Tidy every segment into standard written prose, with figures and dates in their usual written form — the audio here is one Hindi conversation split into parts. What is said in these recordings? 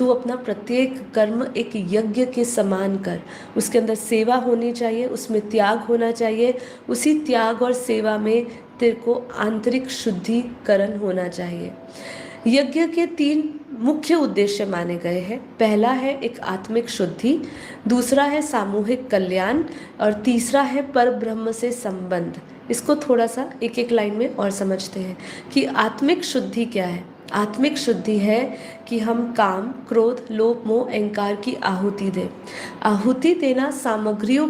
तू अपना प्रत्येक कर्म एक यज्ञ के समान कर। उसके अंदर सेवा होनी चाहिए, उसमें त्याग होना चाहिए, उसी त्याग और सेवा में तेरे को आंतरिक शुद्धिकरण होना चाहिए। यज्ञ के 3 मुख्य उद्देश्य माने गए हैं। पहला है एक आत्मिक शुद्धि, दूसरा है सामूहिक कल्याण और तीसरा है पर ब्रह्म से संबंध। इसको थोड़ा सा एक एक लाइन में और समझते हैं कि आत्मिक शुद्धि क्या है। आत्मिक शुद्धि है कि हम काम, क्रोध, लोभ, मोह, अहंकार की आहुति दें। आहुति देना सामग्रियों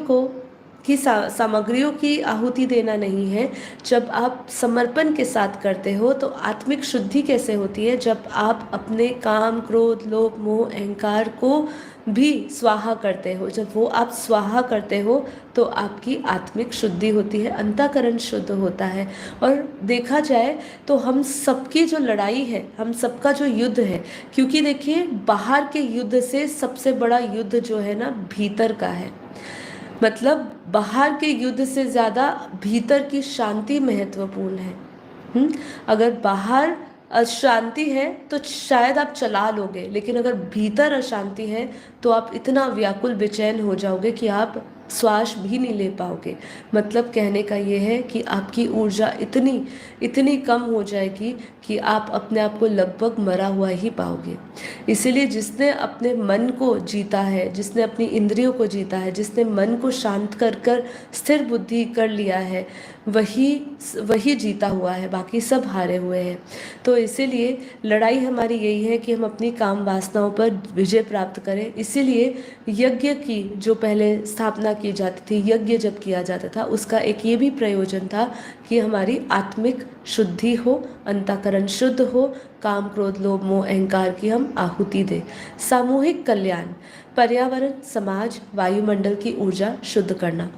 की आहुति देना नहीं है। जब आप समर्पण के साथ करते हो तो आत्मिक शुद्धि कैसे होती है? जब आप अपने काम, क्रोध, लोभ, मोह, अहंकार को भी स्वाहा करते हो। जब वो आप स्वाहा करते हो तो आपकी आत्मिक शुद्धि होती है, अंतःकरण शुद्ध होता है। और देखा जाए तो हम सबकी जो लड़ाई है, हम सबका जो युद्ध है, क्योंकि देखिए बाहर के युद्ध से सबसे बड़ा युद्ध जो है ना भीतर का है। मतलब बाहर के युद्ध से ज़्यादा भीतर की शांति महत्वपूर्ण है। अगर बाहर अशांति है तो शायद आप चला लोगे, लेकिन अगर भीतर अशांति है तो आप इतना व्याकुल बेचैन हो जाओगे कि आप श्वास भी नहीं ले पाओगे। मतलब कहने का ये है कि आपकी ऊर्जा इतनी इतनी कम हो जाएगी कि आप अपने आप को लगभग मरा हुआ ही पाओगे। इसीलिए जिसने अपने मन को जीता है, जिसने अपनी इंद्रियों को जीता है, जिसने मन को शांत कर कर स्थिर बुद्धि कर लिया है, वही जीता हुआ है, बाकी सब हारे हुए हैं। तो इसीलिए लड़ाई हमारी यही है कि हम अपनी काम वासनाओं पर विजय प्राप्त करें। इसीलिए यज्ञ की जो पहले स्थापना की जाती थी, यज्ञ जब किया जाता था, उसका एक ये भी प्रयोजन था कि हमारी आत्मिक शुद्धि हो, अंतःकरण शुद्ध हो, काम, क्रोध, लोभ, मोह, अहंकार की हम आहुति दें। सामूहिक कल्याण, पर्यावरण, समाज, वायुमंडल की ऊर्जा शुद्ध करना।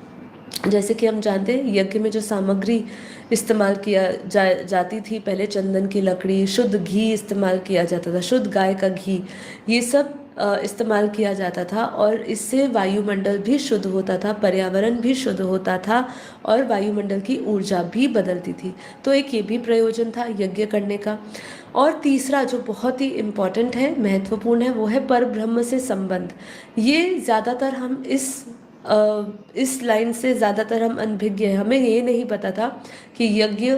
जैसे कि हम जानते हैं यज्ञ में जो सामग्री इस्तेमाल किया जाती थी, पहले चंदन की लकड़ी, शुद्ध घी इस्तेमाल किया जाता था, शुद्ध गाय का घी, ये सब इस्तेमाल किया जाता था। और इससे वायुमंडल भी शुद्ध होता था, पर्यावरण भी शुद्ध होता था और वायुमंडल की ऊर्जा भी बदलती थी। तो एक ये भी प्रयोजन था यज्ञ करने का। और तीसरा जो बहुत ही इम्पोर्टेंट है, महत्वपूर्ण है, वो है पर ब्रह्म से संबंध। ये ज़्यादातर हम इस लाइन से ज़्यादातर हम अनभिज्ञ हैं। हमें ये नहीं पता था कि यज्ञ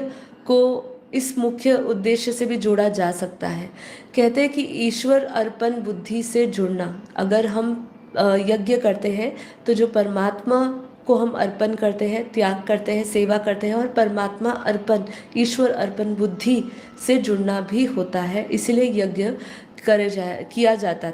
को इस मुख्य उद्देश्य से भी जोड़ा जा सकता है। कहते हैं कि ईश्वर अर्पण बुद्धि से जुड़ना। अगर हम यज्ञ करते हैं तो जो परमात्मा को हम अर्पण करते हैं, त्याग करते हैं, सेवा करते हैं, और परमात्मा अर्पण, ईश्वर अर्पण बुद्धि से जुड़ना भी होता है। इसलिए यज्ञ किया जाता है।